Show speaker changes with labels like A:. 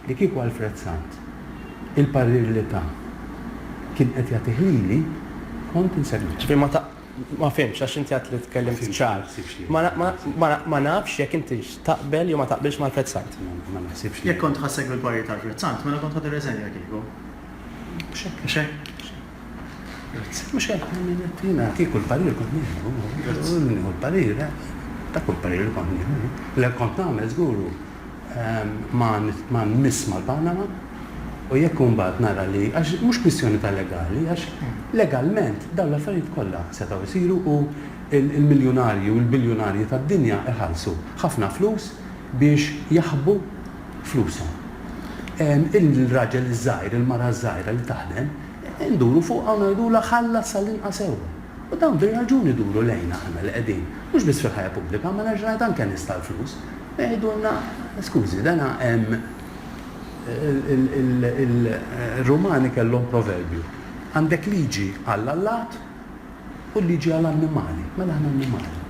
A: li kieku Alfred Sant il-parir li ta' kien qed jagħtih lili kont insegwi.
B: ġifieri ma fimx għax inti għad li tkellimt ċar. Ma nafx jekk inti taqbel jew ma taqbilx mal-Alfred Sant.
A: Ma naħsibx.
C: Jekk kont ħassegwi l-parir ta' Alfred Sant, mela kont ħadd irreżenja kieku. Xek.
A: Mux għal kieku l-parir kont nieħu l-parir, ta' kull parir li kont nieħu. Le kont nagħmel żguru ma nmisma l-Panama u jekk mbagħad nara li għax mhux kwistjoni ta' legali, għax legalment dawn l-affarijiet kollha setgħu jsiru u il-miljonarji u l-biljonarji tad-dinja iħallsu ħafna flus biex jaħbu flushom. Il-raġel iż-żgħir, il-mara żgħira li taħdem, nduru fuq għana jidula ħallas sal-inqas ewwa. U dawn bir-raġuni duru lejna aħna li qegħdin, mhux biss fil-ħajja pubblika, ma nerġa' anke nista' l-flus. Jgħidulna, skużi, dana hemm il-Rumani kellhom proverbju. Għandek liġi għall-allat u liġi għall-annimali. Mela aħna annimali.